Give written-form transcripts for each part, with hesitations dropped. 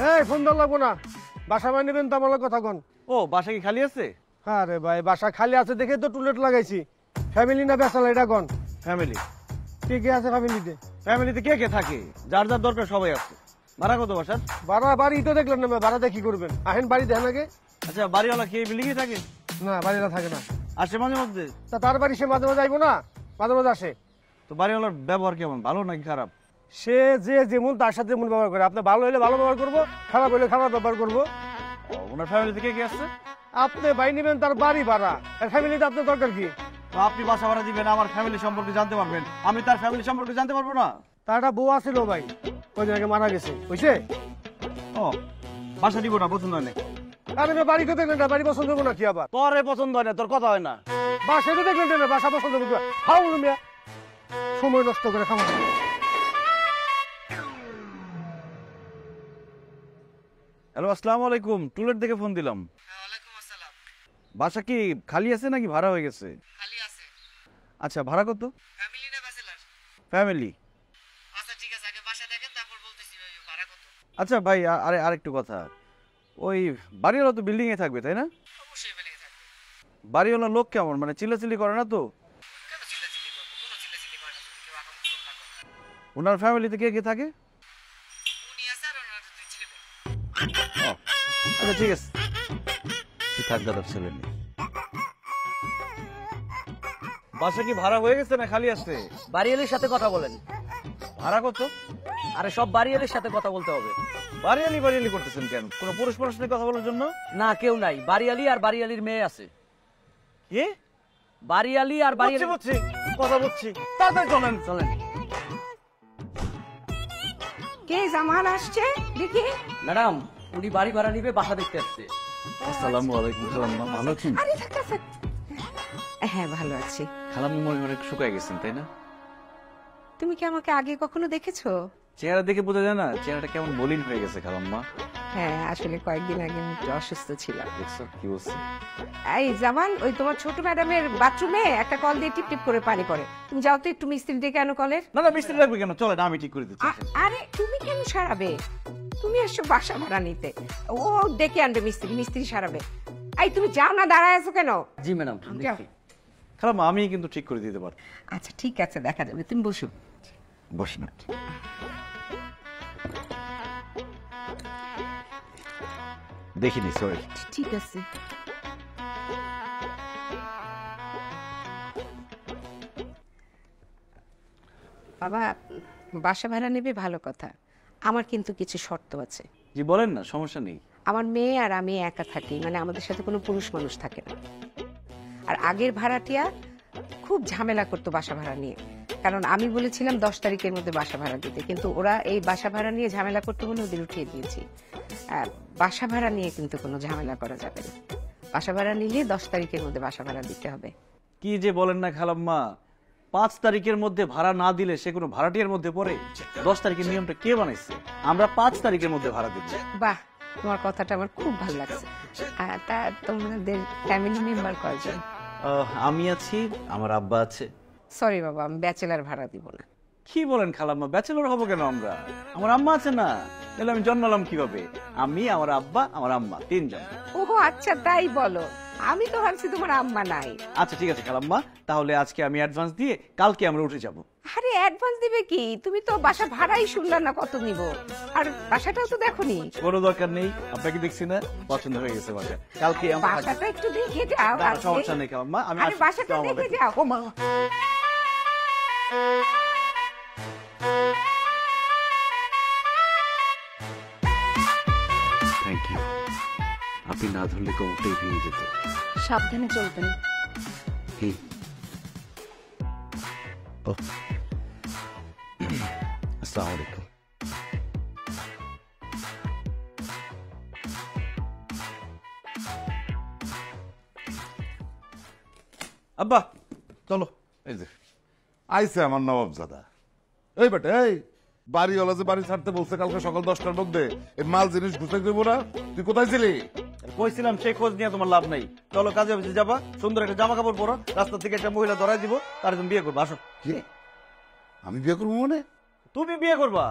এই ফোন দেওয়া লাগবো না, বাসা বাই নেবেন তো আমার কথা কন। ও বাসা কি খালি আছে? আরে ভাই বাসা খালি আছে দেখে তো টুলেট লাগাইছি। ফ্যামিলি না বেসালা এটা কন। ফ্যামিলি? কে কে আছে ফ্যামিলিতে? ফ্যামিলিতে কে কে থাকে? যার যার দরকার সবাই আছে। ভাড়া কত বাসার? ভাড়া বাড়ি তো দেখলেন না, ভাড়াতে কি করবেন? আহেন বাড়ি দেখেন আগে। আচ্ছা বাড়িওয়ালা কি বিল্ডিং এ থাকে? না বাড়িটা থাকে না। আসে মাঝে মধ্যে? তা তার বাড়ি সে মাঝে মাঝে আইবো না, মাঝে মাঝে আসে। তো বাড়িওয়ালার ব্যবহার কেমন, ভালো নাকি খারাপ? সে যে যেমন তার সাথে যেমন ব্যবহার করে। আপনি ভালো হলে ভালো ব্যবহার করবো, খারাপ হলে খারাপ ব্যবহার করবো। ওনার ফ্যামিলিতে কে কে আসছে? আপনি বাই নেবেন তার বাড়ি ভাড়া, আর ফ্যামিলিতে আপনার দরকার কি? তো আপনি বাসা ভাড়া দিবেন, আমার ফ্যামিলি সম্পর্কে জানতে পারবেন, আমি তার ফ্যামিলি সম্পর্কে জানতে পারবো না? তার একটা বউ আছিল ভাই, কয়দিন আগে মারা গেছে, বুঝছে? ও বাসা দিব না, পছন্দ হয় না। আরে বাড়ি তো দেখলেন না, বাড়ি পছন্দ হবো না কি আবার? তোরে পছন্দ হয় না, তোর কথা হয় না। বাসা তো দেখলেন না, বাসা পছন্দ হবো। খাও বলুন মিয়া, সময় নষ্ট করে খাওয়া। হ্যালো, আসসালামু আলাইকুম। টুলেট দেখে ফোন দিলাম। ওয়ালাইকুম আসসালাম। বাসা কি খালি আছে নাকি ভাড়া হয়ে গেছে? খালি আছে। আচ্ছা ভাড়া কত? ফ্যামিলি না ব্যাচেলর? ফ্যামিলি। আচ্ছা ঠিক আছে, আগে বাসা দেখেন তারপর বলতেছি ভাড়া কত। আচ্ছা ভাই, আরেকটু কথা। ওই বাড়িওয়ালা তো বিল্ডিং এ থাকবে তাই না? অবশ্যই বিল্ডিংয়ে থাকবে। বাড়িওয়ালা লোক কেমন, মানে চিল্লাচিল্লি করে না তো? কেন চিল্লাচিল্লি করবো? কোনো চিল্লাচিল্লি করে না, যদি কেউ আগাম ফোন না করে। ওনার ফ্যামিলিতে কে কে থাকে? উনি আছে আর ওনার দুই ছেলে মেয়ে। ও, আচ্ছা ঠিক আছে, তুই থাক দাদা, ছেলে নেই। বাসা কি ভাড়া হয়ে গেছে না খালি আছে? বাড়িয়ালির সাথে কথা বলেন। ভাড়া কত? আরে সব বাড়িয়ালির সাথে কথা বলতে হবে। বাড়িয়ালি বাড়িয়ালি করতেছেন কেন? কোনো পুরুষ মানুষের সাথে কথা বলার জন্য? না কেউ নাই, বাড়িয়ালি আর বাড়িয়ালির মেয়ে আছে। কি? বাড়িয়ালি আর বাড়িয়ালি। বুঝছি কথা বুঝছি, তাড়াতাড়ি চলেন। চলেন। কে জামান আসছে দেখি? ম্যাডাম উনি বাড়ি ভাড়া নিবে, বাসা দেখতে আসছে। আসসালামু আলাইকুম। খালাম্মা ভালো আছেন? আরে থাক। হ্যাঁ ভালো আছি। খালাম্মা মনে অনেক শুকায় গেছেন তাই না? তুমি কি আমাকে আগে কখনো দেখেছো? চেহারা দেখে বোঝা যায় না চেহারাটা কেমন মলিন হয়ে গেছে খালাম্মা? হ্যাঁ আসলে কয়েকদিন আগে আমি একটু অসুস্থ ছিলাম। দেখছো কি বলছি? এই জামান, ওই তোমার ছোট ম্যাডামের বাথরুমে একটা কল দিয়ে টিপ টিপ করে পানি পড়ে। তুমি যাও তো একটু মিস্ত্রি ডেকে আনো কলের। না না, মিস্ত্রি লাগবে কেন? চলে না, আমি ঠিক করে দিচ্ছি। আরে তুমি কেন সারাবে? তুমি এসো বাসা ভাড়া নিতে, ও ডেকে আনবে মিস্ত্রি, মিস্ত্রি সারাবে। এই তুমি যাও না, দাঁড়ায় আছো কেন? জি ম্যাডাম। যাও। খালাম্মা আমি কিন্তু ঠিক করে দিতে পারবো। আচ্ছা ঠিক আছে, দেখা যাবে, তুমি বসো। বসেন। দেখিনি, সরি। ঠিক আছে। বাবা বাসা ভাড়া নেবে ভালো কথা, আমার কিন্তু কিছু শর্ত আছে। জি বলেন না, সমস্যা নেই। আমার মেয়ে আর আমি একা থাকি, মানে আমাদের সাথে কোনো পুরুষ মানুষ থাকে না। আর আগের ভাড়াটিয়া খুব ঝামেলা করতো বাসা ভাড়া নিয়ে, কারণ আমি বলেছিলাম 10 তারিখের মধ্যে বাসা ভাড়া দিতে, কিন্তু ওরা এই বাসা ভাড়া নিয়ে ঝামেলা করতে বলে ওদের উঠিয়ে দিয়েছি। আর বাসা ভাড়া নিয়ে কিন্তু কোনো ঝামেলা করা যাবে না। বাসা ভাড়া নিলে 10 তারিখের মধ্যে বাসা ভাড়া দিতে হবে। কি যে বলেন না খালাম্মা, 5 তারিখের মধ্যে ভাড়া না দিলে সে কোনো ভাড়াটিয়ার মধ্যে পড়ে? 10 তারিখের নিয়মটা কে বানাইছে? আমরা 5 তারিখের মধ্যে ভাড়া দিব। বাহ, তোমার কথাটা আমার খুব ভালো লাগছে। তা তোমাদের ফ্যামিলি মেম্বার কয়জন? আমি আছি, আমার আব্বা আছে। সরি বাবা, আমি ব্যাচেলার ভাড়া দিব না। কি বলেন খালাম্মা, ব্যাচেলর হবো কেন আমরা? আমার আম্মা আছে না, তাহলে আমি জন্মালাম কিভাবে? আমি, আমার আব্বা, আমার আম্মা, 3 জন। ও আচ্ছা তাই বলো, আমি তো ভাবছি তোমার আম্মা নাই। আচ্ছা ঠিক আছে খালাম্মা, তাহলে আজকে আমি অ্যাডভান্স দিয়ে কালকে আমরা উঠে যাব। আরে অ্যাডভান্স দিবে কি? তুমি তো বাসা ভাড়াই শুনলা না কত নিব, আর বাসাটাও তো দেখোনি। কোনো দরকার নেই, আপনাকে দেখছি না, পছন্দ হয়ে গেছে বাসা। কালকে আমরা বাসাটা একটু দেখে যাও। না, সমস্যা নেই খালাম্মা, আমি আরে বাসাটা দেখে যাও। ও মা, থ্যাংক ইউ। আপনি না ধরলে কোমরটাই ভেঙে যেত। সাবধানে চলবেন। কি? ও আসসালামু আলাইকুম। আব্বা চলো। এই যে আইছে আমার নবাবজাদা। এই বেটা, এই বাড়িওয়ালা যে বাড়ি ছাড়তে বলছে কালকে সকাল 10টার মধ্যে, এই মাল জিনিস গুছাই দেবো না। তুই কোথায় ছিলি? কইছিলাম সেই খোঁজ নিয়ে তোমার লাভ নাই। চলো কাজে অফিসে যাবা, সুন্দর একটা জামা কাপড় পরো, রাস্তা থেকে একটা মহিলা ধরাই দিব, তার তুমি বিয়ে করবা। আসো। কি? আমি বিয়ে করবো মানে? তুমি বিয়ে করবা?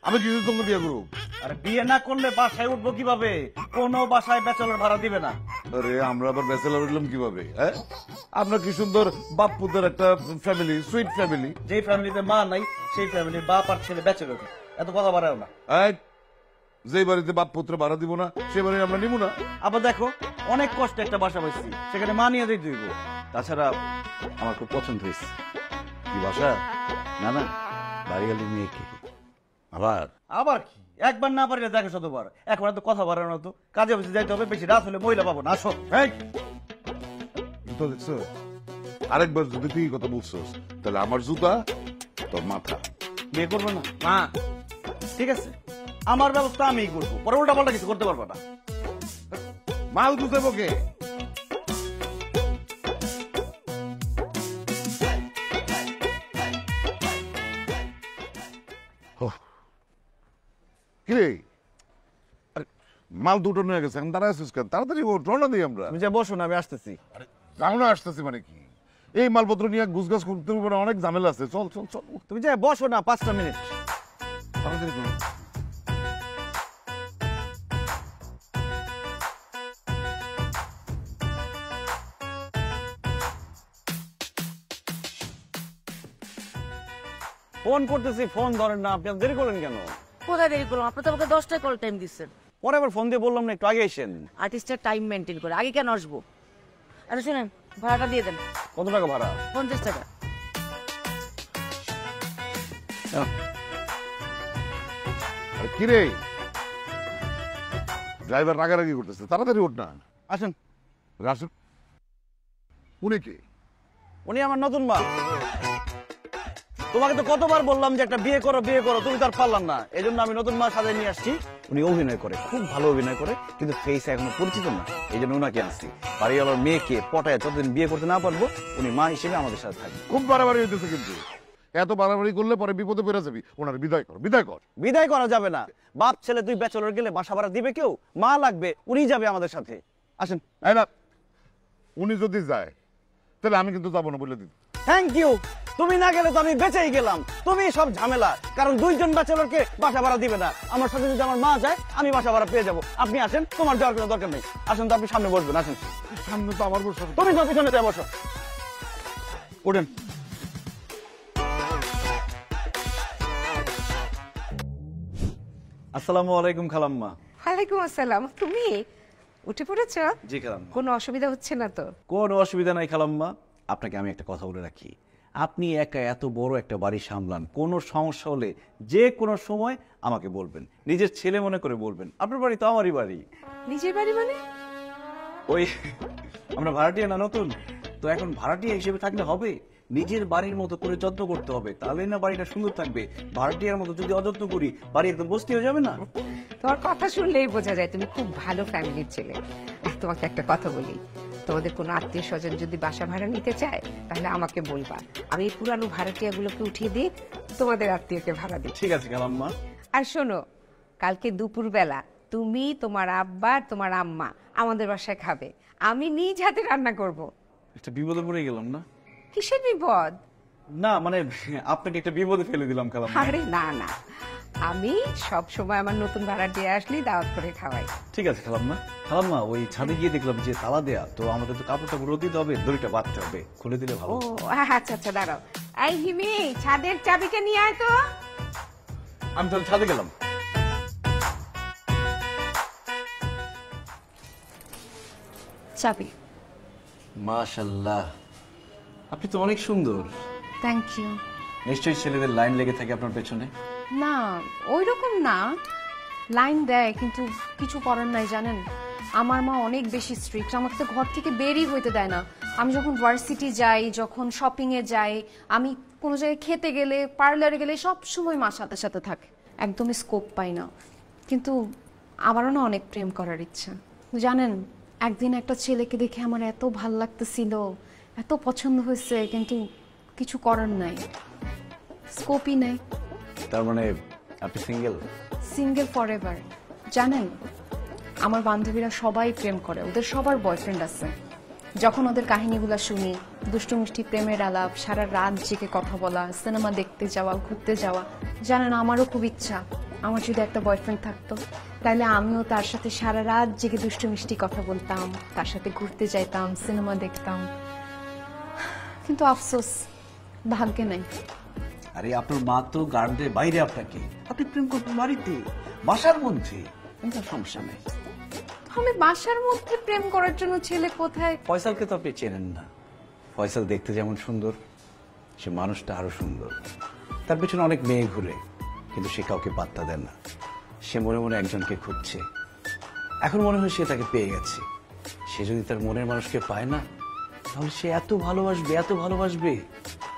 আমি কি তোমাকে বিয়ে করবো? আরে বিয়ে না করলে বাসায় উঠবো কিভাবে? কোনো বাসায় ব্যাচেলর ভাড়া দিবে না। আরে আমরা আবার ব্যাচেলর হইলাম কিভাবে? হ্যাঁ, আমরা কি সুন্দর বাপ্পুদের একটা ফ্যামিলি, সুইট ফ্যামিলি। যেই ফ্যামিলিতে মা নাই সেই ফ্যামিলির বাপ আর ছেলে ব্যাচেলর। এত কথা বাড়াও না। যে বাড়িতে বাপ পুত্র ভাড়া দিব না সে বাড়ি আমরা নিব না। আবার দেখো, অনেক কষ্টে একটা বাসা পাইছি, সেখানে মা নিয়ে দিতে হইব। তাছাড়া আমার খুব পছন্দ হয়েছে। কি বাসা? না না, বাড়িওয়ালি মেয়েকে। আবার আবার কি, একবার না পারিলে দেখো শতবার। এখন এত কথা বাড়ানো তো, কাজে বসে যাইতে হবে, বেশি রাত হলে মহিলা পাবো না। আসো। জুতো দেখছো? আরেকবার যদি তুই এই কথা বলছস তাহলে আমার জুতা তোর মাথা। বিয়ে করবো না মা? ঠিক আছে, আমার ব্যবস্থা আমিই করবো, পরে উল্টা পাল্টা কিছু করতে পারবো না। মাল গুছে বকে। কিরে, আরে মাল দুটো নিয়ে গেছে, এখন দাঁড়ায় আছিস কেন? তাড়াতাড়ি রওনা দিই আমরা। তুমি যা বসো না, আমি আসতেছি। আমরা আসতেছি মানে কি? এই মালপত্র নিয়ে গুছগাছ করতে পারে, অনেক ঝামেলা আছে। চল চল চল, তুমি যা বসো না, 5টা মিনিট। তাড়াতাড়ি করো। ফোন করতেছি, ফোন ধরেন না। আপনি দেরি করলেন কেন? কোথায় দেরি করলাম? আপনি তো আমাকে 10টায় কল টাইম দিচ্ছেন। পরে আবার ফোন দিয়ে বললাম না একটু আগে এসেন। আর্টিস্টের টাইম মেনটেন করে আগে কেন আসবো? আরে শুনেন, ভাড়াটা দিয়ে দেন। কত টাকা ভাড়া? 50 টাকা। আরে কিরে, ড্রাইভার রাগারাগি করতেছে, তাড়াতাড়ি ওঠ না। আসেন। আসুন। উনি কি? উনি আমার নতুন মা। তোমাকে তো কতবার বললাম যে একটা বিয়ে করো বিয়ে করো, তুমি তো আর পারলাম না। এই জন্য আমি নতুন মা সাজায় নিয়ে আসছি। উনি অভিনয় করে, খুব ভালো অভিনয় করে, কিন্তু ফেস এখনো পরিচিত না। এই জন্য উনাকে আসছি। বাড়িওয়ালার মেয়েকে পটায় যতদিন বিয়ে করতে না পারবো, উনি মা হিসেবে আমাদের সাথে থাকবে। খুব বাড়াবাড়ি হইতেছে কিন্তু। এত বাড়াবাড়ি করলে পরে বিপদে পড়ে যাবি। ওনার বিদায় কর, বিদায় কর। বিদায় করা যাবে না। বাপ ছেলে দুই ব্যাচেলর গেলে বাসা ভাড়া দিবে কেউ? মা লাগবে, উনি যাবে আমাদের সাথে। আসেন। এই না, উনি যদি যায় তাহলে আমি কিন্তু যাবো না বলে দিই। Thank you. তুমি না গেলে তো আমি বেঁচেই গেলাম। তুমি সব ঝামেলা, কারণ দুইজন ব্যাচেলরকে বাসা ভাড়া দিবে না। আমার সাথে যদি আমার মা যায়, আমি বাসা ভাড়া পেয়ে যাবো। আপনি আসেন, তোমার যাওয়ার কোনো দরকার নেই। আসেন তো, আপনি সামনে বসবেন। আসেন। সামনে তো আমার বসে। তুমি তো পিছনে যাই, বসো। উঠেন। আসসালামু আলাইকুম খালাম্মা। ওয়ালাইকুম আসসালাম। তুমি উঠে পড়েছ? জি খালাম্মা। কোনো অসুবিধা হচ্ছে না তো? কোনো অসুবিধা নাই খালাম্মা। আপনাকে আমি একটা কথা বলে রাখি, আপনি একা এত বড় একটা বাড়ি সামলান, কোনো সমস্যা হলে যে কোনো সময় আমাকে বলবেন, নিজের ছেলে মনে করে বলবেন। আপনার বাড়ি তো আমারই বাড়ি। নিজের বাড়ি মানে? ওই আমরা ভাড়াটিয়া না নতুন, তো এখন ভাড়াটিয়া হিসেবে থাকলে হবে? নিজের বাড়ির মতো করে যত্ন করতে হবে, তাহলেই না বাড়িটা সুন্দর থাকবে। ভাড়াটিয়ার মতো যদি অযত্ন করি, বাড়ি একদম বস্তি হয়ে যাবে না? তোমার কথা শুনলেই বোঝা যায় তুমি খুব ভালো ফ্যামিলির ছেলে। আর তোমাকে একটা কথা বলি, তোমাদের কোনো আত্মীয় স্বজন যদি বাসা ভাড়া নিতে চায় তাহলে আমাকে বলবা, আমি এই পুরানো ভাড়াটিয়াগুলোকে উঠিয়ে দিই, তোমাদের আত্মীয়কে ভাড়া দিই। ঠিক আছে খালাম্মা। আর শোনো, কালকে দুপুরবেলা তুমি, তোমার আব্বা আর তোমার আম্মা আমাদের বাসায় খাবে। আমি নিজ হাতে রান্না করব। একটা বিপদে পড়ে গেলাম না? কিসের বিপদ? না মানে আপনাকে একটা বিপদে ফেলে দিলাম খালাম্মা। আরে না না, আমি সব সময় আমার নতুন ভাড়াটিয়া আসলেই দাওয়াত করে খাওয়াই। ঠিক আছে খালাম্মা। খালাম্মা, ওই ছাদে গিয়ে দেখলাম যে তালা দেয়া, তো আমাদের তো কাপড়টা রোদ দিতে হবে, দড়িটা বাঁধতে হবে, খুলে দিলে ভালো। ও আচ্ছা আচ্ছা, দাঁড়াও। এই হিমি, ছাদের চাবিটা নিয়ে আয় তো। আমি তাহলে ছাদে গেলাম। চাবি। মাশাআল্লাহ, আপনি তো অনেক সুন্দর। Thank you. নিশ্চয়ই ছেলেদের লাইন লেগে থাকে আপনার পেছনে। না, ওই রকম না, লাইন দেয় কিন্তু কিছু করার নাই। জানেন, আমার মা অনেক বেশি স্ট্রিক্ট, আমাকে তো ঘর থেকে বেরই হইতে দেয় না। আমি যখন ভার্সিটি যাই, যখন শপিং এ যাই, আমি কোনো জায়গায় খেতে গেলে, পার্লারে গেলে সব সময় মার সাথে সাথে থাকে, একদমই স্কোপ পাই না। কিন্তু আমারও না অনেক প্রেম করার ইচ্ছা। জানেন, একদিন একটা ছেলেকে দেখে আমার এত ভাল লাগতেছিল, এত পছন্দ হয়েছে, কিন্তু কিছু করার নাই, স্কোপই নাই। তার মানে আপনি সিঙ্গেল? Single for ever. জানেন, আমার বান্ধবীরা সবাই প্রেম করে, ওদের সবার বয়ফ্রেন্ড আছে। যখন ওদের কাহিনীগুলো শুনি, দুষ্টু মিষ্টি প্রেমের আলাপ, সারা রাত জেগে কথা বলা, সিনেমা দেখতে যাওয়া, ঘুরতে যাওয়া, জানেন আমারও খুব ইচ্ছা আমার যদি একটা বয়ফ্রেন্ড থাকতো তাহলে আমিও তার সাথে সারা রাত জেগে দুষ্টু মিষ্টি কথা বলতাম, তার সাথে ঘুরতে যাইতাম, সিনেমা দেখতাম। কিন্তু আফসোস, ভাগ্যে নাই। আরে আপনার মা তো গার্ডের বাইরে আপনাকে, আপনি প্রেম করবেন বাড়িতে, বাসার মধ্যে, কোনো সমস্যা নেই। আমি বাসার মধ্যে প্রেম করার জন্য ছেলে কোথায়? ফয়সালকে তো আপনি চেনেন না। ফয়সাল দেখতে যেমন সুন্দর, সে মানুষটা আরো সুন্দর। তার পেছনে অনেক মেয়ে ঘুরে, কিন্তু সে কাউকে পাত্তা দেয় না। সে মনে মনে একজনকে খুঁজছে। এখন মনে হয় সে তাকে পেয়ে গেছে। সে যদি তার মনের মানুষকে পায় না, তাহলে সে এত ভালোবাসবে,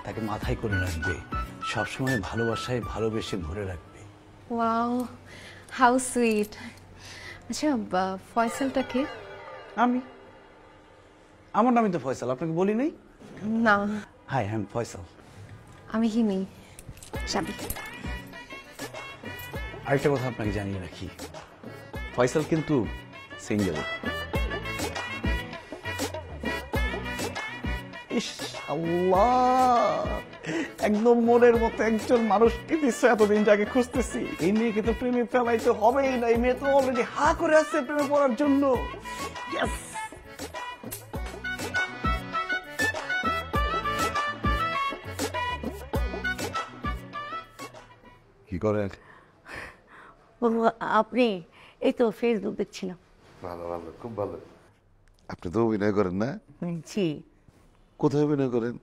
তাকে মাথায় করে রাখবে, সবসময় ভালোবাসায় ভালোবেসে ভরে রাখবে। Wow, how sweet. আচ্ছা, ফয়সালটা কে? আমার নামই তো ফয়সাল, আপনাকে বলি নাই? না, হাই, আই এম ফয়সাল। আমি হিমি। সাবি। আরেকটা কথা আপনাকে জানিয়ে রাখি, ফয়সাল কিন্তু সিঙ্গেল। ইস আল্লাহ, একদম মনের মতো একজন মানুষকে দিচ্ছে, এতদিন যাকে খুঁজতেছি। এই মেয়েকে তো প্রেমে ফেলাইতে হবেই না, এই মেয়ে তো অলরেডি হা করে আসছে প্রেমে পড়ার জন্য। Yes! কি করেন? ও আপনি? এই তো ফেসবুক দেখছিলাম। ভালো ভালো, খুব ভালো। আপনি তো অভিনয় করেন না? জি, কোথায় অভিনয় করেন?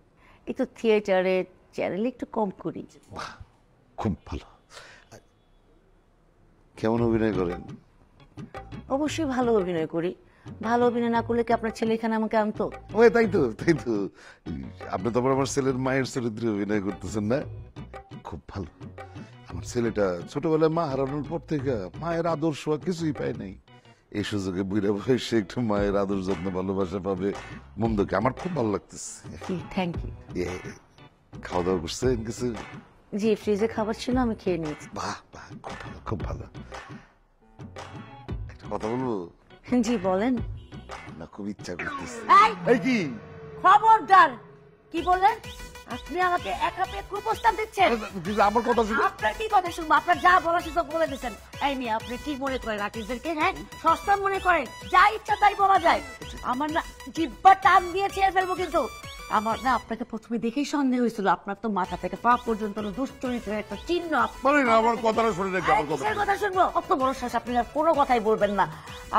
এই তো থিয়েটারে, চ্যানেলে একটু কম করি। বাহ, খুব ভালো। কেমন অভিনয় করেন? অবশ্যই ভালো অভিনয় করি। ভালো অভিনয় না করলে কি আপনার ছেলে এখানে আমাকে আনতো? ওই তাই তো। আপনি তো আবার আমার ছেলের মায়ের চরিত্রে অভিনয় করতেছেন না? খুব ভালো। আমার ছেলেটা ছোটবেলায় মা হারানোর পর থেকে মায়ের আদর্শ আর কিছুই পায় নাই। এই সুযোগে বুড়া বয়সে একটু মায়ের আদর যত্ন ভালোবাসা পাবে, মন্দকে আমার খুব ভালো লাগতেছে। জি, থ্যাংক ইউ। খাওয়া দাওয়া করছেন কিছু? জি, ফ্রিজে খাবার ছিল, আমি খেয়ে নিয়েছি। বাহ বাহ, খুব ভালো, খুব ভালো। একটা কথা বলবো? জি বলেন। না, খুব ইচ্ছা করতেছে। এই! এই কি? খবরদার! কি বললেন? আপনি আমাকে একা পেয়ে কুপ্রস্তাব দিচ্ছেন? আমার কথা শুনে আপনার কি কথা শুনবো? আপনার যা বলা সুযোগ বলে দিচ্ছেন। এই মেয়ে, আপনি কি মনে করেন আর্টিস্টদেরকে? হ্যাঁ, সস্তা মনে করেন? যা ইচ্ছা তাই বলা যায়। আমার না জিব্বা টান দিয়ে ছেড়ে ফেলবো কিন্তু। আমার না আপনাকে প্রথমে দেখেই সন্দেহ হয়েছিল। আপনার তো মাথা থেকে পা পর্যন্ত দুশ্চরিত্রের একটা চিহ্ন। বলি না, আমার কথাটা শুনে রেখে আমার কথা। কিসের কথা শুনবো? অত বড় শ্বাস, আপনি আর কোনো কথাই বলবেন না।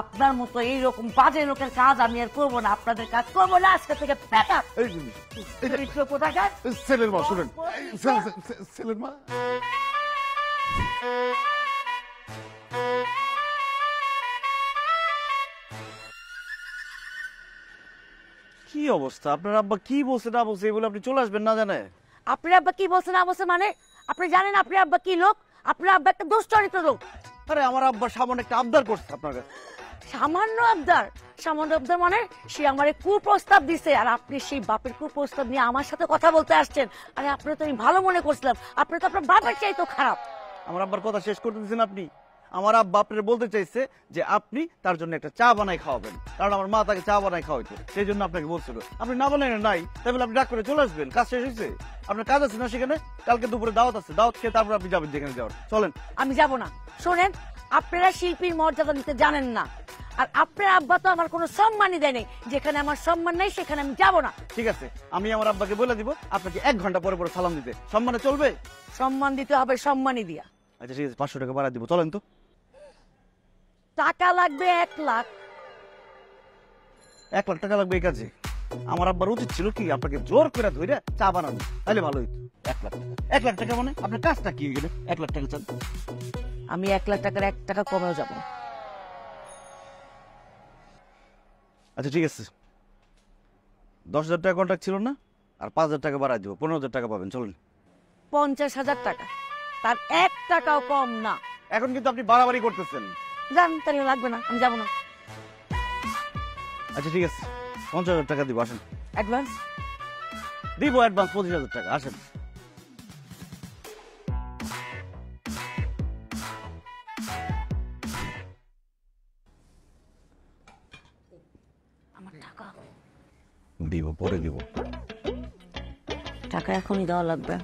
আপনার মতো এইরকম বাজে লোকের কাজ আমি আর করবো না। আপনাদের কাজ করবো না আজকে থেকে। প্যাটা চরিত্র কোথাকার? ছেলের মা, শুনেন, ছেলের মা। কি অবস্থা? আপনার আব্বা কি বলছে না বলছে এগুলো আপনি চলে আসবেন না জানে? আপনার আব্বা কি বলছে না বলছে মানে? আপনি জানেন আপনার আব্বা কি লোক? আপনার আব্বা একটা দুশ্চরিত্র লোক। আরে আমার আব্বা সামনে একটা আবদার করছে আপনার কাছে। সামান্য আবদার? সামান্য আবদার মানে? সে আমার কুপ্রস্তাব দিছে, আর আপনি সেই বাপের কুপ্রস্তাব নিয়ে আমার সাথে কথা বলতে আসছেন। আরে আপনি তো আমি ভালো মনে করছিলাম, আপনি তো আপনার বাপের চাই তো খারাপ। আমার আব্বার কথা শেষ করতে দিচ্ছেন আপনি? আমার আব্বা আপনার বলতে চাইছে যে আপনি তার জন্য একটা চা বানাই খাওয়াবেন, কারণ আমার মা তাকে চা বানাই খাওয়াইতো, সেই জন্য আপনাকে বলছিল। আপনি না বানাই নাই, তাই বলে আপনি ডাক করে চলে আসবেন? কাজ শেষ হয়েছে, আপনার কাজ আছে না সেখানে? কালকে দুপুরে দাওয়াত আছে, দাওয়াত খেয়ে তারপর আপনি যাবেন যেখানে যাওয়ার। চলেন। আমি যাব না। শোনেন, আপনারা শিল্পীর মর্যাদা নিতে জানেন না, আর আপনার আব্বা তো আমার কোনো সম্মানই দেয়নি। যেখানে আমার সম্মান নেই সেখানে আমি যাব না। ঠিক আছে, আমি আমার আব্বাকে বলে দিব আপনাকে 1 ঘন্টা পরে পরে সালাম দিতে। সম্মানে চলবে? সম্মান দিতে হবে, সম্মানই দিয়া। আচ্ছা ঠিক আছে, 500 টাকা বাড়া দিব, চলেন তো। টাকা লাগবে 1 লাখ। 1 লাখ টাকা লাগবে এই কাজে? আমার আব্বার উচিত ছিল কি আপনাকে জোর করে ধরে চা বানানো, তাহলে ভালো হইতো। 1 লাখ টাকা, 1 লাখ টাকা মানে আপনার কাজটা কি হয়ে গেলে 1 লাখ টাকা চান? আমি 1 লাখ টাকার 1 টাকা কমেও যাব। আচ্ছা ঠিক আছে, 10,000 টাকা কন্ট্রাক্ট ছিল না, আর 5,000 টাকা বাড়াই দিব, 15,000 টাকা পাবেন। চলেন। 50,000 টাকা, তার 1 টাকাও কম না। এখন কিন্তু আপনি বাড়াবাড়ি করতেছেন। জান, তাহলে লাগবে না, আমি যাব না। আচ্ছা ঠিক আছে, 50,000 টাকা দিব, আসেন। অ্যাডভান্স দিব, অ্যাডভান্স 25,000 টাকা, আসেন। আমার টাকা। দিব, পরে দিব। টাকা এখনই দেওয়া লাগবে।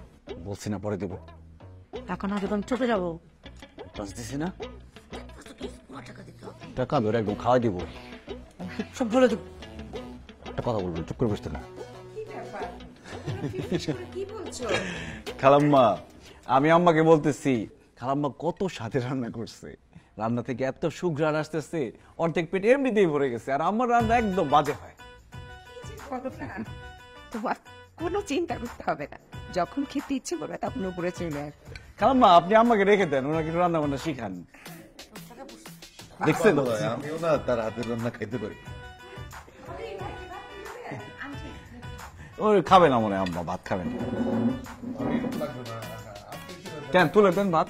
বলছি না পরে দেব। টাকা না দেবেন চলে যাবো। অ্যাডভান্স দিছি না, টাকা দিতে হবে। টাকা ধরে একদম খাওয়াই দিব। সব বলে দেবো। একটা কথা বলবেন, চুপ করে বসতে না। কি বলছো? খালাম্মা, আমি আম্মাকে বলতেছি খালাম্মা কত স্বাদে রান্না করছে, রান্না থেকে এত সুঘ্রাণ আসতেছে, অর্ধেক পেট এমনিতেই ভরে গেছে, আর আমার রান্না একদম বাজে হয়। তোমার কোনো চিন্তা করতে হবে না, যখন খেতে ইচ্ছে করবে তখন উপরে চলে আসবে। খালাম্মা আপনি আম্মাকে রেখে দেন, ওনাকে একটু রান্না বান্না শিখান। দেখছেন আমিও না তার হাতের রান্না খাইতে পারি। ওই খাবে না মনে হয় আম্মা, ভাত খাবেন কেন? তুলে দেন ভাত।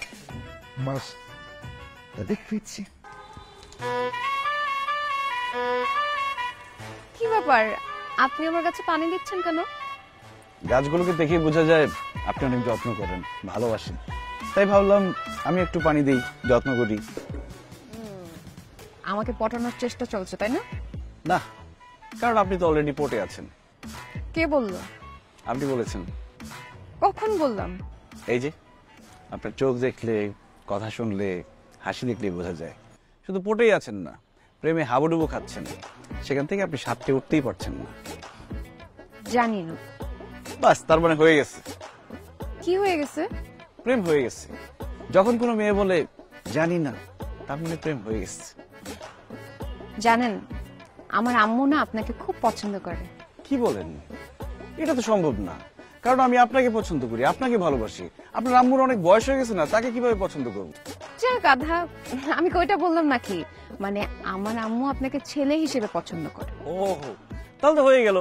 মাছ দেখতে ইচ্ছে। কি ব্যাপার, আপনি আমার কাছে পানি দিচ্ছেন কেন? গাছগুলোকে দেখেই বোঝা যায় আপনি অনেক যত্ন করেন, ভালোবাসেন, তাই ভাবলাম আমি একটু পানি দিই, যত্ন করি। আমাকে পটানোর চেষ্টা চলছে, তাই না? না, কারণ আপনি তো অলরেডি পটে আছেন। কে বললো? আপনি বলেছেন। কখন বললাম? এই যে আপনার চোখ দেখলে, কথা শুনলে, হাসি দেখলেই বোঝা যায় শুধু পটেই আছেন না, প্রেমে হাবুডুবু খাচ্ছেন, সেখান থেকে আপনি সাতটে উঠতেই পারছেন না। জানি না। বাস, তার মানে হয়ে গেছে, কি হয়ে গেছে? প্রেম হয়ে গেছে। যখন কোনো মেয়ে বলে জানি না, তার মানে প্রেম হয়ে গেছে। জানেন, আমার আম্মু না আপনাকে খুব পছন্দ করে। কি বলেন? এটা তো সম্ভব না, কারণ আমি আপনাকে পছন্দ করি, আপনাকে ভালোবাসি। আপনার আম্মুর অনেক বয়স হয়ে গেছে না, তাকে কিভাবে পছন্দ করবো? যা গাধা, আমি কইটা বললাম নাকি? মানে আমার আম্মু আপনাকে ছেলে হিসেবে পছন্দ করে। ও, তাহলে তো হয়ে গেল,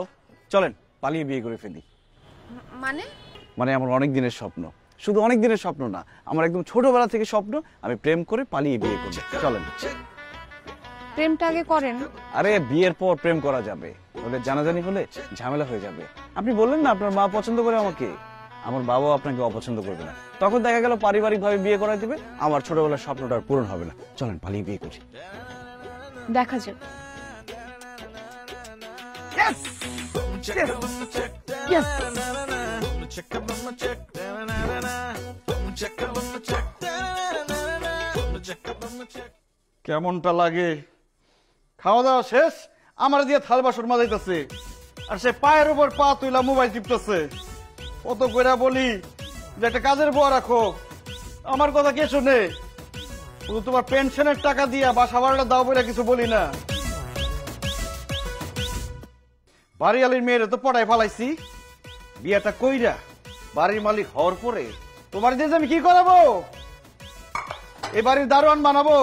চলেন পালিয়ে বিয়ে করে ফেলি। মানে? মানে আমার অনেক দিনের স্বপ্ন, শুধু অনেক দিনের স্বপ্ন না, আমার একদম ছোটবেলা থেকে স্বপ্ন, আমি প্রেম করে পালিয়ে বিয়ে করব। চলেন। প্রেমটা আগে করেন। আরে বিয়ের পর প্রেম করা যাবে, ওদের জানাজানি হলে ঝামেলা হয়ে যাবে। আপনি বললেন না আপনার মা পছন্দ করে আমাকে, আমার বাবাও আপনাকে অপছন্দ করবে না, তখন দেখা গেল পারিবারিক ভাবে বিয়ে করা দিবে, আমার ছোটবেলার স্বপ্নটা আর পূরণ হবে না। চলেন পালিয়ে বিয়ে করি। দেখা যাবে। কেমনটা লাগে? খাওয়া দাওয়া শেষ, আমার দিয়ে থাল বাসন মাজাইতেছে, আর সে পায়ের উপর পা তুইলা মোবাইল টিপতেছে। কত কইরা বলি যে একটা কাজের বুয়া রাখো, আমার কথা কে শুনে? শুধু তোমার পেনশনের টাকা দিয়া বাসা ভাড়াটা দাও বলে কিছু বলি না। বাড়িয়ালির মেয়েরে তো পড়ায় ফালাইছি, বিয়েটা কইরা বাড়ির মালিক হওয়ার পরে তোমার দিয়ে যে আমি কি করাবো? এই বাড়ির দারোয়ান বানাবো,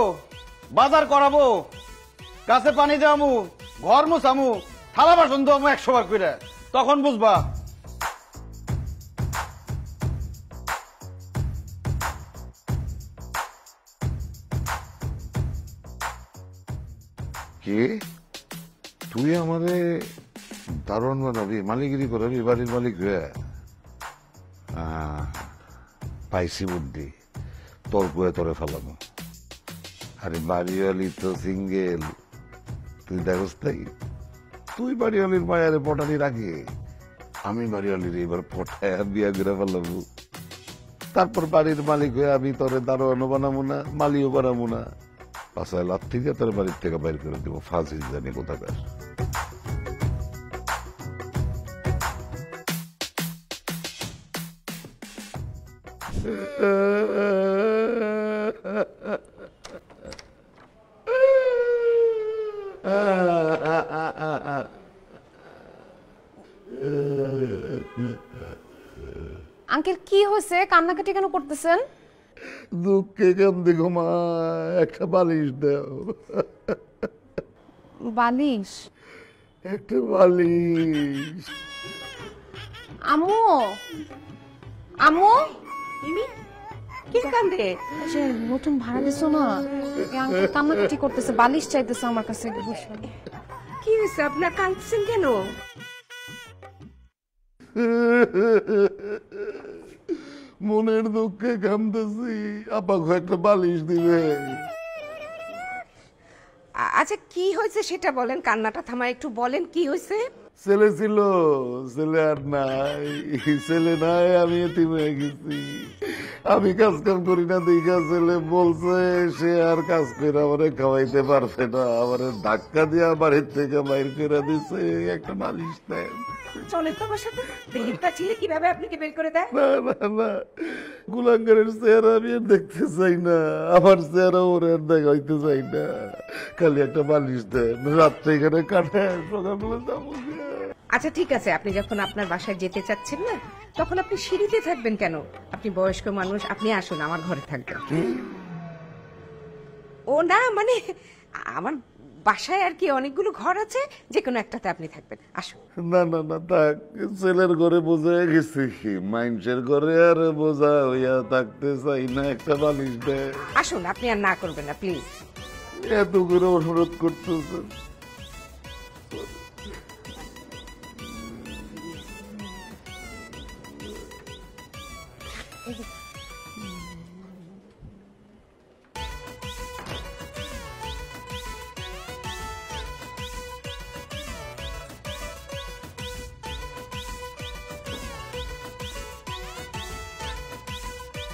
বাজার করাবো, গাছে পানি দেওয়ামু, ঘর মুছামু, থালা বাসন দেওয়ামু 100 বার করে, তখন বুঝবা। কে তুই আমারে দারোয়ান বানাবি, মালিগিরি করাবি বাড়ির মালিক হয়ে? পাইছি বুদ্ধি, তোর বয়ে তোরে ফেলানো। আরে বাড়িওয়ালি তো সিঙ্গেল, তুই দেখস তাই? তুই বাড়িওয়ালির মায়ারে পটানির আগে আমি বাড়িওয়ালির এবার পটায় বিয়া করে ফেলাবো, তারপর বাড়ির মালিক হয়ে আমি তোরে দারোয়ানও বানাবো না, মালিও বানাবো না, পাশায় লাভ থেকে তোর বাড়ির থেকে বাইর করে দেবো, ফাঁসি জানি কোথাকার। আঙ্কেল কি হয়েছে? কান্নাকাটি কেন করতেছেন? দুঃখে কান্দে ঘুমা, একটা বালিশ দাও। বালিশ? একটা বালিশ। আম্মু, আম্মু, কি কান্দে? যে নতুন ভাড়া দিছো না, এই আঙ্কেল কান্নাকাটি করতেছে, বালিশ চাইতেছে আমার কাছে। কি হয়েছে আপনার, কাঁদছেন কেন? মনের দুঃখে কামতেছি, আপাকে একটা বালিশ দিবে। আচ্ছা কি হয়েছে সেটা বলেন, কান্নাটা থামায় একটু বলেন কি হয়েছে। ছেলে ছিল, ছেলে আর নাই, ছেলে নাই, আমি এতিম হয়ে গেছি। আমি কাজ কাম করি না দেখা ছেলে বলছে সে আর কাজ করে আমারে খাওয়াইতে পারছে না, আমারে ধাক্কা দিয়া বাড়ির থেকে বাইর করে দিছে। একটা মালিশ দেন। চলে তো আমার সাথে। বেরিটা ছিলে কিভাবে আপনাকে বের করে দেয়? না না না, কুলাঙ্গারের চেহারা আমি আর দেখতে চাই না, আমার চেহারা ওরে আর দেখাইতে চাই না। খালি একটা মালিশ দেন, রাত্রে এখানে কাটায়, সকালবেলা যাবো। আচ্ছা ঠিক আছে, আপনি যখন আপনার বাসায় যেতে চাচ্ছেন না, তখন আপনি সিঁড়িতে থাকবেন কেন? আপনি বয়স্ক মানুষ, আপনি আসুন আমার ঘরে থাকবেন। ও না মানে আমার বাসায় আর কি অনেকগুলো ঘর আছে, যে কোনো একটাতে আপনি থাকবেন, আসুন। না না না, থাক, ছেলের ঘরে বোঝা গেছে, মানুষের ঘরে আর বোঝা হইয়া থাকতে চাই না। একটা বালিশ দেয়। আসুন, আপনি আর না করবেন না প্লিজ। এত করে অনুরোধ করতেছে।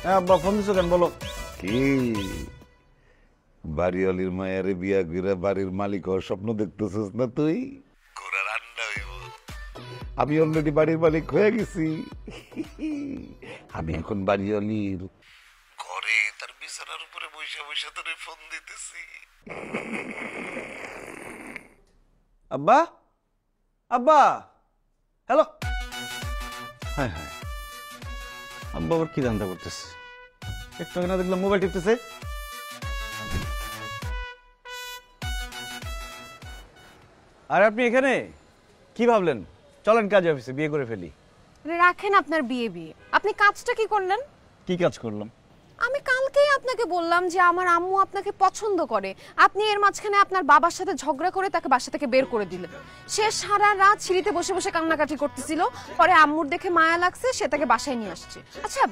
হ্যাঁ আব্বা, ফোন দিছো কেন বলো? কি বাড়িওয়ালির মায়ারে বিয়া করে বাড়ির মালিক হওয়ার স্বপ্ন দেখতেছিস না তুই? আমি অলরেডি বাড়ির মালিক হয়ে গেছি। আমি এখন বাড়িওয়ালির ঘরে তার বিছানার উপরে বসে বসে তোর ফোন দিতেছি। আব্বা, আব্বা, হ্যালো। হ্যাঁ হ্যাঁ, আব্বা আবার কি ধান্দা করতেছে? একটু আগে না দেখলাম মোবাইল টিপতেছে। আর আপনি এখানে কি ভাবলেন? চলেন কাজে অফিসে, বিয়ে করে ফেলি। রাখেন আপনার বিয়ে বিয়ে, আপনি কাজটা কি করলেন? কি কাজ করলাম? আমি কালকেই আপনাকে বললাম যে আমার আম্মু আপনাকে পছন্দ করে, আপনি এর মাঝখানে আপনার বাবার সাথে ঝগড়া করে তাকে বাসা থেকে বের করে দিলেন। সে সারা রাত সিঁড়িতে বসে বসে কান্নাকাটি করতেছিল, পরে আম্মুর দেখে মায়া লাগছে, সে তাকে বাসায় নিয়ে আসছে। আচ্ছা,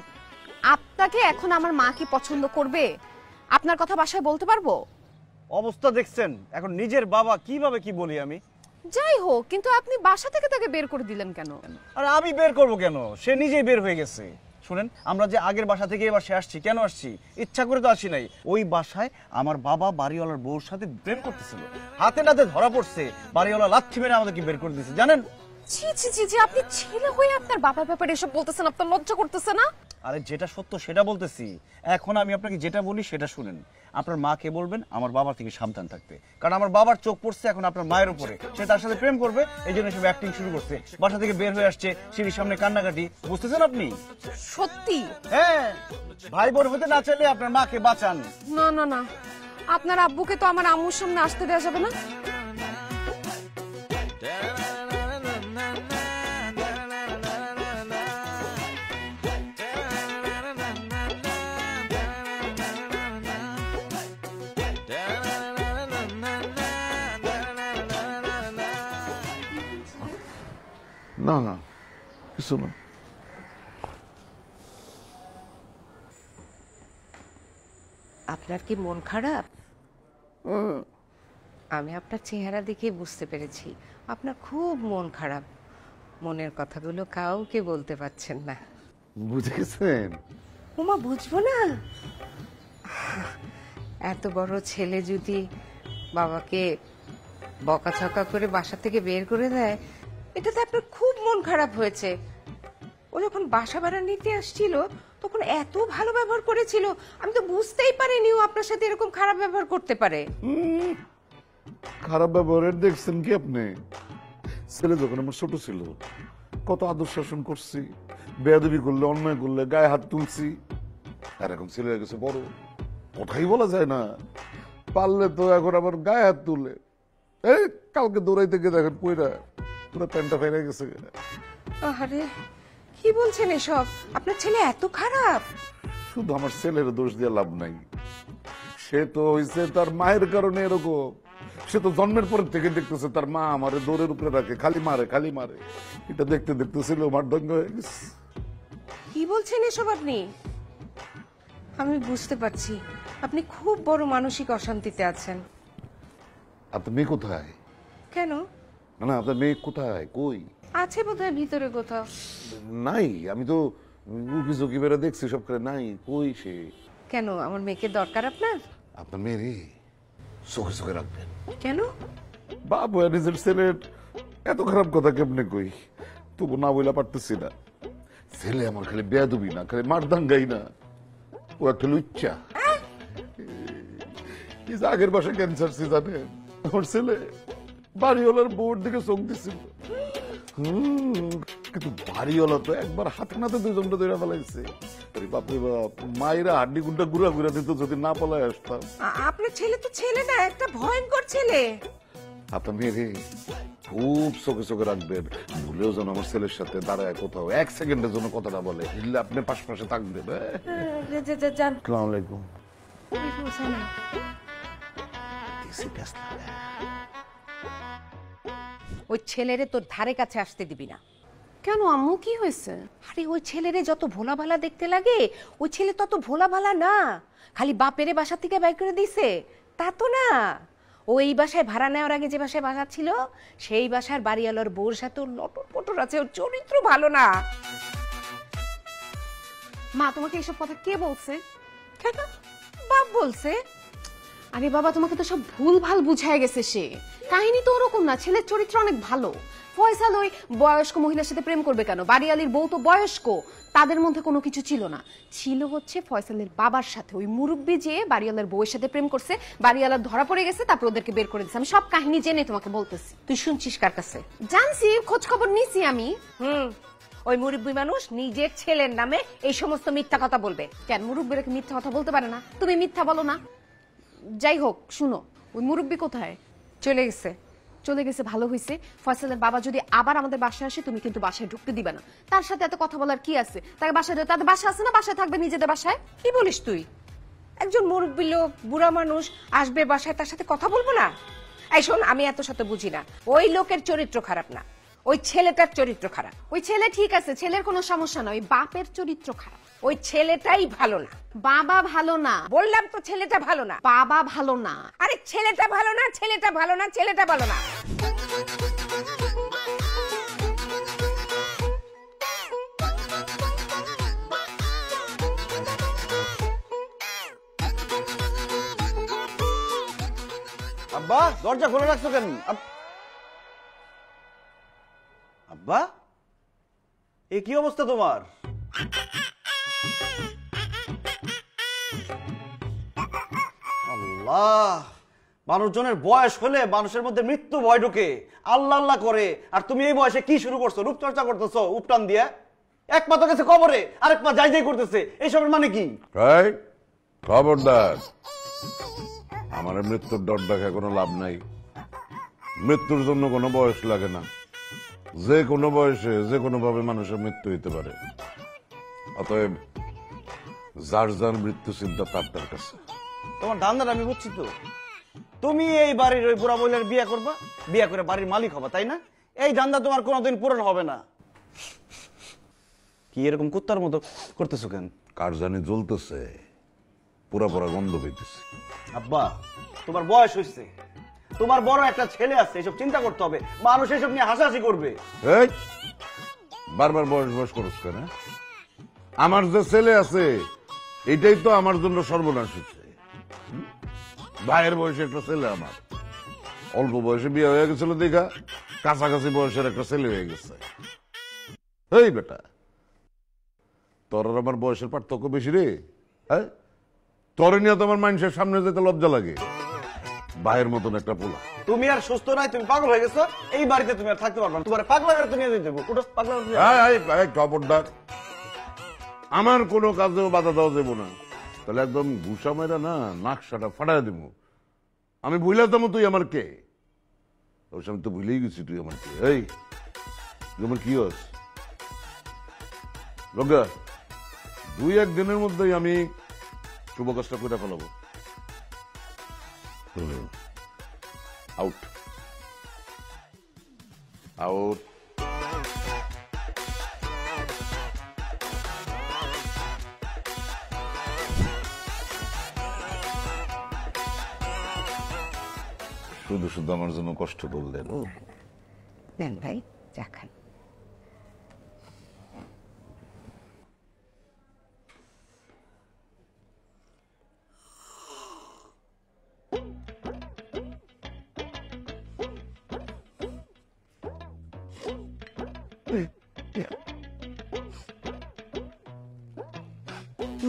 আপনাকে এখন আমার মা কি পছন্দ করবে? আপনার কথা বাসায় বলতে পারবো? অবস্থা দেখছেন, এখন নিজের বাবা কিভাবে কি বলি আমি? যাই হোক, কিন্তু আপনি বাসা থেকে তাকে বের করে দিলেন কেন? আর আমি বের করব কেন? সে নিজেই বের হয়ে গেছে। শুনেন, আমরা যে আগের বাসা থেকে এবার সে আসছি, কেন আসছি? ইচ্ছা করে তো আসি নাই। ওই বাসায় আমার বাবা বাড়িওয়ালার বউর সাথে প্রেম করতেছিল, হাতে নাতে ধরা পড়ছে, বাড়িওয়ালা লাথি মেরে আমাদেরকে বের করে দিয়েছে, জানেন? ছি ছি ছি ছি, আপনি ছেলে হয়ে আপনার বাবার ব্যাপারে এসব বলতেছেন, আপনার লজ্জা করতেছে না? আরে যেটা সত্য সেটা বলতেছি। এখন আমি আপনাকে যেটা বলি সেটা শুনেন। আপনার মাকে বলবেন আমার বাবা থেকে সাবধান থাকতে, কারণ আমার বাবার চোখ পড়ছে এখন আপনার মায়ের উপরে। সে তার সাথে প্রেম করবে, এই জন্য সব অ্যাক্টিং শুরু করছে, বাসা থেকে বের হয়ে আসছে, সিঁড়ির সামনে কান্নাকাটি। বুঝতেছেন আপনি? সত্যি? হ্যাঁ, ভাই বোন হতে না চাইলে আপনার মাকে বাঁচান। না না না, আপনার আব্বুকে তো আমার আম্মুর সামনে আসতে দেওয়া যাবে না। না না, কিছু না। আপনার কি মন খারাপ? আমি আপনার চেহারা দেখে বুঝতে পেরেছি আপনার খুব মন খারাপ। মনের কথাগুলো কাউকে বলতে পারছেন না। বুঝে গেছেন? ওমা, বুঝবো না? এত বড় ছেলে যদি বাবাকে বকাঝকা করে বাসা থেকে বের করে দেয়, এটাতে আপনার খুব মন খারাপ হয়েছে। ও যখন বাসা ভাড়া নিতে আসছিল তখন এত ভালো ব্যবহার করেছিল, আমি তো বুঝতেই পারিনি ও আপনার সাথে এরকম খারাপ ব্যবহার করতে পারে। খারাপ ব্যবহারের দেখছেন কি আপনি? ছেলে যখন আমার ছোট ছিল কত আদর শাসন করছি, বেয়াদবি করলে অন্যায় করলে গায়ে হাত তুলছি। আর এখন ছেলে হয়ে গেছে বড়, কথাই বলা যায় না, পারলে তো এখন আবার গায়ে হাত তুলে। এই কালকে দৌড়াইতে গিয়ে দেখেন কইরা পুরো প্যান্টটা ফেরে গেছে। আরে কি বলছেন এসব? আপনার ছেলে এত খারাপ? শুধু আমার ছেলের দোষ দিয়ে লাভ নাই, সে তো হয়েছে তার মায়ের কারণে এরকম। সে তো জন্মের পর থেকে দেখতেছে তার মা আমারে দৌড়ের উপরে রাখে, খালি মারে খালি মারে। এটা দেখতে দেখতে ছিল মারদঙ্গ হয়ে গেছে। কি বলছেন এসব আপনি? আমি বুঝতে পারছি আপনি খুব বড় মানসিক অশান্তিতে আছেন। আর তুমি কোথায়? কেন? না আপনার মেয়ে কোথায়, কই? আছে বোধহয় ভিতরে কোথাও। নাই, আমি তো উকি ঝুঁকি বেড়ে দেখছি সব করে, নাই, কই সে? কেন, আমার মেয়েকে দরকার আপনার? আপনার মেয়ে চোখে চোখে রাখবেন। কেন? বাবু নিজের ছেলের এত খারাপ কথা কেমনে কই, তবু না বইলা পারতেছি না। ছেলে আমার খালি বেয়াদবি না, খালি মারদাঙ্গাই না, ও একটা লুচ্চা। আগের বাসায় ক্যান্সার ছিল জানেন, আমার ছেলে বাড়িওয়ালার বউর দিকে চোখ দিছিল, কিন্তু বাড়িওয়ালা তো একবার হাতে নাতে দুজনটা ধরে ফেলাইছে। বাপরে বাপ, মায়েরা হাড্ডি গুন্ডা গুড়া গুড়া দিত যদি না পালায় আসতাম। আপনার ছেলে তো ছেলে না, একটা ভয়ঙ্কর ছেলে। আপনার মেয়ে খুব চোখে চোখে রাখবেন, ভুলেও যেন আমার ছেলের সাথে দাঁড়ায় কোথাও এক সেকেন্ডের জন্য কথাটা বলে, বুঝলে? আপনি পাশে থাকবেন। যান। আসসালামু আলাইকুম। ওই ছেলেরে তোর ধারে কাছে আসতে দিবি না। কেন আম্মু, কি হয়েছে? আরে ওই ছেলেরে যত ভোলা ভালা দেখতে লাগে, ওই ছেলে তত ভোলা ভালা না। খালি বাপেরে বাসা থেকে বাইর করে দিছে তা তো না। ও এই বাসায় ভাড়া নেওয়ার আগে যে বাসায় বাসা ছিল, সেই বাসার বাড়িওয়ালার বউর সাথে ওর লটর পটর আছে, ওর চরিত্র ভালো না। মা, তোমাকে এইসব কথা কে বলছে? কেন, বাপ বলছে। আরে বাবা, তোমাকে তো সব ভুল ভাল বুঝায় গেছে সে। কাহিনী তো ওরকম না, ছেলের চরিত্র অনেক ভালো। ফয়সাল ওই বয়স্ক মহিলার সাথে প্রেম করবে কেন? বাড়িওয়ালির বউ তো বয়স্ক, তাদের মধ্যে কোনো কিছু ছিল না। ছিল হচ্ছে ফয়সালের বাবার সাথে ওই মুরব্বি যে বাড়িওয়ালার বউয়ের সাথে প্রেম করছে, বাড়িওয়ালা ধরা পড়ে গেছে, তারপর ওদেরকে বের করে দিচ্ছে। আমি সব কাহিনী জেনে তোমাকে বলতেছি। তুই শুনছিস কার কাছে? জানছি, খোঁজ খবর নিছি আমি। ওই মুরব্বী মানুষ নিজের ছেলের নামে এই সমস্ত মিথ্যা কথা বলবে কেন? মুরব্বীরা কি মিথ্যা কথা বলতে পারে না? তুমি মিথ্যা বলো না। যাই হোক, শুনো, ওই মুরব্বী কোথায়? চলে গেছে। চলে গেছে, ভালো হয়েছে। ফয়সালের বাবা যদি আবার আমাদের বাসায় আসে, তুমি কিন্তু বাসায় ঢুকতে দিবে না। তার সাথে এত কথা বলার কি আছে? তাকে বাসায়, তাদের বাসা আছে না, বাসায় থাকবে নিজেদের বাসায়। কি বলিস তুই? একজন মুরব্বী লোক, বুড়া মানুষ আসবে বাসায়, তার সাথে কথা বলবো না? এই শোন, আমি এত শত বুঝি না। ওই লোকের চরিত্র খারাপ না, ওই ছেলেটার চরিত্র খারাপ। ওই ছেলে ঠিক আছে, ছেলের কোনো সমস্যা না, ওই বাপের চরিত্র খারাপ। ওই ছেলেটাই ভালো না। বাবা ভালো না। বললাম তো ছেলেটা ভালো না। বাবা ভালো না। আরে ছেলেটা ভালো না, ছেলেটা ভালো না, ছেলেটা ভালো না। আব্বা, দরজা খুলে রাখছো কেন? আব্বা, এ কি অবস্থা তোমার? আল্লাহ, মানুষজনের বয়স হলে মানুষের মধ্যে মৃত্যু ভয় ঢুকে, আল্লাহ আল্লাহ করে। আর তুমি এই বয়সে কি শুরু করছো? রূপচর্চা করতেছো উপটান দিয়ে। এক পা তো গেছে কবরে, আরেক পা যাই যাই করতেছে, এইসবের মানে কি? খবরদার, আমার মৃত্যুর ডর দেখে কোনো লাভ নাই। মৃত্যুর জন্য কোনো বয়স লাগে না, যে কোনো বয়সে যে কোনো ভাবে মানুষের মৃত্যু হইতে পারে। অতএব যার যার মৃত্যু চিন্তা তার কাছে। তোমার ধান্দাটা আমি বুঝছি তো। তুমি এই বাড়ির ওই বুড়া মহিলার বিয়ে করবা, বিয়ে করে বাড়ির মালিক হবা, তাই না? এই ধান্দা তোমার কোনোদিন পূরণ হবে না। কি এরকম কুত্তার মতো করতেছো কেন? কার জানি জ্বলতেছে, পুরা পুরা গন্ধ পেতেছে। আব্বা, তোমার বয়স হয়েছে, তোমার বড় একটা ছেলে আছে, এসব চিন্তা করতে হবে। মানুষ এসব নিয়ে হাসাহাসি করবে। এই বারবার বয়স বয়স করছ কেন? আমার যে ছেলে আছে এটাই তো আমার জন্য সর্বনাশ হচ্ছে। ভাইয়ের বয়সে একটা ছেলে, আমার অল্প বয়সে বিয়ে হয়ে গেছিল দেখা কাছাকাছি বয়সের একটা ছেলে হয়ে গেছে। এই বেটা, তোর আর আমার বয়সের পার্থক্য বেশি রে। হ্যাঁ, তোর নিয়ে তো আমার মানুষের সামনে যেতে লজ্জা লাগে। ভাইয়ের মতন একটা পোলা। তুমি আর সুস্থ নাই, তুমি পাগল হয়ে গেছো। এই বাড়িতে তুমি আর থাকতে পারবে না। তোমার পাগলা করে তুমি নিয়ে দেবো। খবরদার, আমার কোনো কাজেও বাধা দেওয়া যাবো না। তাহলে একদম ঘুষা মেরা না নাকশাটা ফাটাই দেবো। আমি ভুলাতাম তুই আমার কে? অবশ্য আমি তো ভুলেই গেছি তুই আমার কে। এই তুই আমার কি হস? লগা, 2-1 দিনের মধ্যেই আমি শুভ কাজটা করে ফেলাবো। Out out. শুধু শুধু আমার জন্য কষ্ট করলেন। নেন ভাই, চা খান।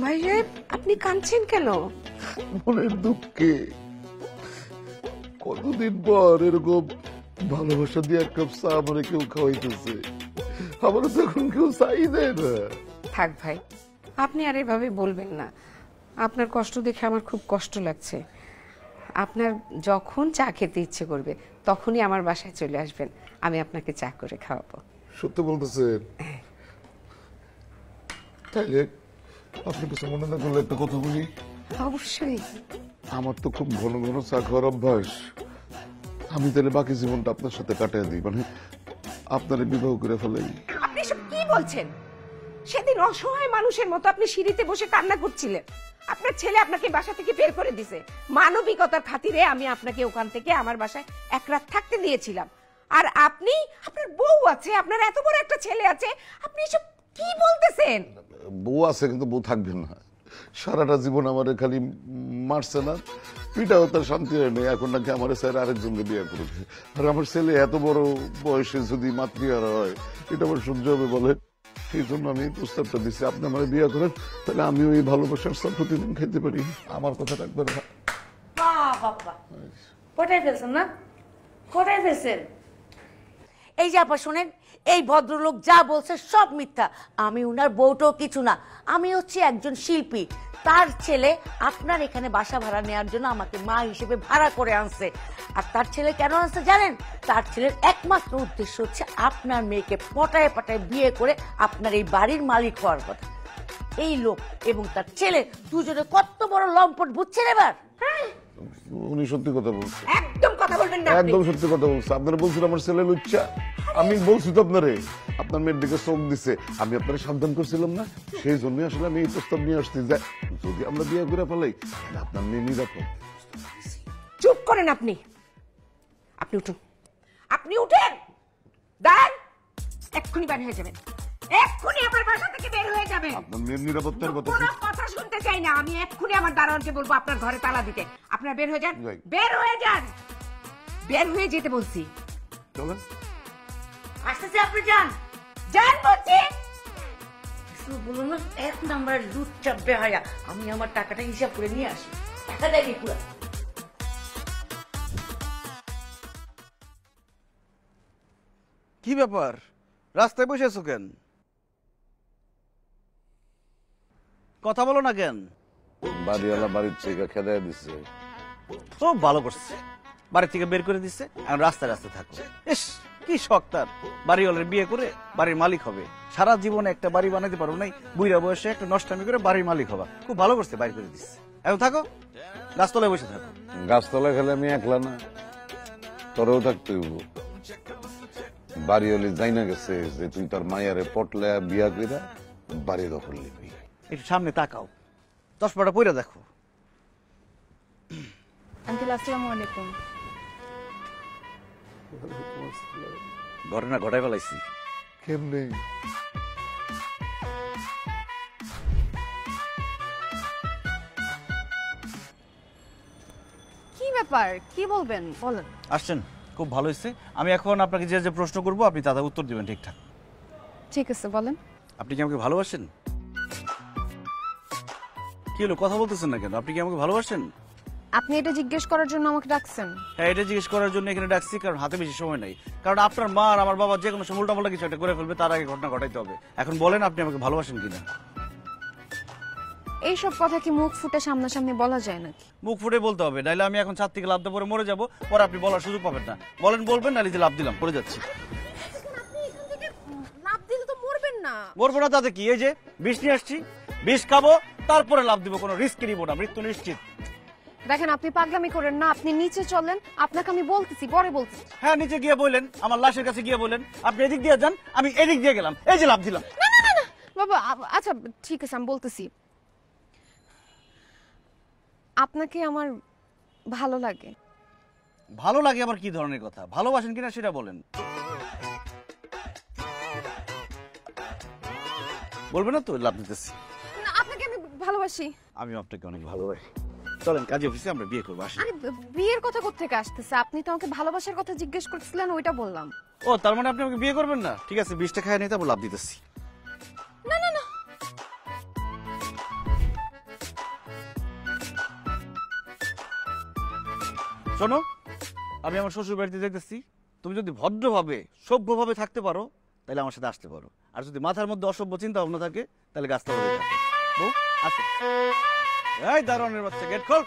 ভাই সাহেব, আপনি কাঁদছেন কেন? মনের দুঃখে কতদিন পর এরকম ভালোবাসা দিয়ে এক কাপ চা আমার কেউ খাওয়াইতেছে, আমার তখন কেউ চাই দেয় না। থাক ভাই, আপনি আর এভাবে বলবেন না। আপনার কষ্ট দেখে আমার খুব কষ্ট লাগছে। আপনার যখন চা খেতে ইচ্ছে করবে তখনই আমার বাসায় চলে আসবেন, আমি আপনাকে চা করে খাওয়াবো। সত্যি বলতেছেন? তাইলে আপনি কিছু মনে না করলে একটা কথা বলি। অবশ্যই। আমার তো খুব ঘন ঘন চা খাওয়ার অভ্যাস। আমি তাহলে বাকি জীবনটা আপনার সাথে কাটিয়ে দিই, মানে আপনারে বিবাহ করে ফেলাই। আপনি সব কি বলছেন? সেদিন অসহায় মানুষের মতো আপনি সিঁড়িতে বসে কান্না করছিলেন। আপনার ছেলে আপনাকে বাসা থেকে বের করে দিছে। মানবিকতার খাতিরে আমি আপনাকে ওখান থেকে আমার বাসায় এক রাত থাকতে দিয়েছিলাম। আর আপনি, আপনার বউ আছে, আপনার এত বড় একটা ছেলে আছে, আপনি এসব কি বলতেছেন? বউ আছে কিন্তু বউ থাকবে না। সারাটা জীবন আমার খালি মারছে না, পিটাও তার শান্তি হয় নাই। এখন নাকি আমার স্যার আরেকজনকে বিয়ে করবে। আর আমার ছেলে এত বড় বয়সে যদি মাতৃহারা হয়, এটা আমার সহ্য হবে বলে? এই জন্য আমি প্রস্তাবটা দিচ্ছি, আপনি আমার বিয়ে করেন, তাহলে আমিও এই ভালোবাসার সব প্রতিদিন খেতে পারি। আমার কথা রাখবেন না। বাবা কোথায় ফেলছেন না, কোথায় ফেলছেন? এই যে আপা শোনেন, এই ভদ্রলোক যা বলছে সব মিথ্যা। আমি উনার বউটাও কিছু না, আমি হচ্ছে একজন শিল্পী। তার ছেলে আপনার এখানে বাসা ভাড়া নেওয়ার জন্য আমাকে মা হিসেবে ভাড়া করে আনছে। আর তার ছেলে কেন আনছে জানেন? তার ছেলের একমাত্র উদ্দেশ্য হচ্ছে আপনার মেয়েকে পটায় পটায় বিয়ে করে আপনার এই বাড়ির মালিক হওয়ার কথা। এই লোক এবং তার ছেলে দুজনে কত বড় লম্পট, বুঝছেন এবার? উনি সত্যি কথা বলছে, একদম কথা বলবেন না। একদম সত্যি কথা বলছে। আপনারা বলছেন আমার ছেলে লুচ্চা, আমি বলছি তো আপনারে, আপনার মেয়ের দিকে চোখ দিছে, আমি আপনারা সাবধান করছিলাম না? সেই জন্য আসলে আমি এই প্রস্তাব নিয়ে আসছি যে যদি আমরা বিয়ে করে ফেলাই তাহলে আপনার মেয়ে নিরাপদ। চুপ করেন আপনি। আপনি উঠুন, আপনি উঠেন। দাঁড়ান, এক্ষুনি বের হয়ে যাবেন, এক্ষুনি আমার বাসা থেকে বের হয়ে যাবেন। আপনার মেয়ের নিরাপত্তার কথা কোনো কথা শুনতে চাই না। আমি এক্ষুনি আমার দারোয়ানকে বলবো আপনার ঘরে তালা দিতে। আপনারা বের হয়ে যান, বের হয়ে যান, বের হয়ে যেতে বলছি। চলেন। আসতেছে, আপনি যান, যান বলছি। বলুন না, এক নাম্বারের দুধ চাপবে হায়া। আমি আমার টাকাটা হিসাব করে নিয়ে আসি, টাকা দেয়নি পুরো। কি ব্যাপার, রাস্তায় বসে আছো কেন? কথা বলো না কেন? বাড়িওয়ালা বাড়ির থেকে খেদাই দিচ্ছে। খুব ভালো করছে, বাড়ি থেকে বের করে দিচ্ছে, এখন রাস্তায় রাস্তায় থাকো। ইস, কি শখ তার, বাড়িওয়ালার বিয়ে করে বাড়ির মালিক হবে। সারা জীবনে একটা বাড়ি বানাইতে পারো নাই, বুড়া বয়সে একটা নষ্টামি করে বাড়ির মালিক হবা। খুব ভালো করছে, বাড়ি করে দিচ্ছে। এখন থাকো, গাছতলায় বসে থাকো। গাছতলায় খেলে আমি একলা না, তোরেও থাকতে হইব। বাড়িওয়ালি যাই না গেছে যে তুই তার মায়ারে পটলে বিয়া কইরা বাড়ি দখল নিবি। একটু সামনে তাকাও, চশমাটা পইরা দেখো। আঙ্কেল আসসালামু আলাইকুম। ঘটনা ঘটাই ফেলাইছি। কেমনে? কি ব্যাপার, কি বলবেন বলেন। আসছেন, খুব ভালো হয়েছে। আমি এখন আপনাকে যে যে প্রশ্ন করবো আপনি তাদের উত্তর দিবেন ঠিকঠাক। ঠিক আছে বলেন। আপনি কি আমাকে ভালোবাসেন? কি হলো, কথা বলতেছেন না কেন? আপনি কি আমাকে ভালোবাসেন? আপনি এটা জিজ্ঞেস করার জন্য আমাকে ডাকছেন? হ্যাঁ, এটা জিজ্ঞেস করার জন্য এখানে ডাকছি, কারণ হাতে বেশি সময় নাই। কারণ আপনার মা আর আমার বাবা যে কোনো সময় উল্টাপাল্টা কিছু একটা করে ফেলবে, তার আগে ঘটনা ঘটাইতে হবে। এখন বলেন, আপনি আমাকে ভালোবাসেন কিনা? এইসব কথা কি মুখ ফুটে সামনাসামনি বলা যায় নাকি? মুখ ফুটে বলতে হবে, নাহলে আমি এখন ছাদ থেকে লাফ দিয়ে পরে মরে যাবো, পরে আপনি বলার সুযোগ পাবেন না। বলেন, বলবেন, নাহলে যে লাফ দিলাম পড়ে যাচ্ছি। লাভ দিলে তো মরবেন না। মরবো না তাতে কি? এই যে বিষ নিয়ে আসছি, বিষ খাবো, তারপরে লাভ দিব, কোনো রিস্ক নিব না, মৃত্যু নিশ্চিত। দেখেন, আপনি পাগলামি করেন না, আপনি নিচে চলেন, আপনাকে আমি বলতেছি, পরে বলতেছি। হ্যাঁ, নিচে গিয়ে বললেন, আমার লাশের কাছে গিয়ে বললেন, আপনি এদিক দিয়ে যান, আমি এদিক দিয়ে গেলাম, এই যে লাভ দিলাম। না না না না বাবা, আচ্ছা ঠিক আছে, আমি বলতেছি। আপনাকে আমার ভালো লাগে। ভালো লাগে আবার কি ধরনের কথা? ভালোবাসেন কিনা সেটা বলেন। বলবে না তো লাভ দিতেছি। না আপনাকে আমি ভালোবাসি। আমি আপনাকে অনেক ভালোবাসি। চলেন কাজী অফিসে আমরা বিয়ে করবো, আসেন। আরে বিয়ের কথা কোত্থেকে আসতেছে? আপনি তো আমাকে ভালোবাসার কথা জিজ্ঞেস করছিলেন, ওইটা বললাম। ও তার মানে আপনি আমাকে বিয়ে করবেন না? ঠিক আছে, 20টা খায় নিয়ে তারপর লাভ দিতেছি। না না না, শোনো, আমি আমার শ্বশুর বাড়িতে যাইতেছি। তুমি যদি ভদ্রভাবে সভ্যভাবে থাকতে পারো তাহলে আমার সাথে আসতে পারো, আর যদি মাথার মধ্যে অসভ্য চিন্তা ভাবনা থাকে তাহলে গাছটা বলে থাকো। বউ আসো। এই দারোয়ানের বাচ্চা, গেট খোল।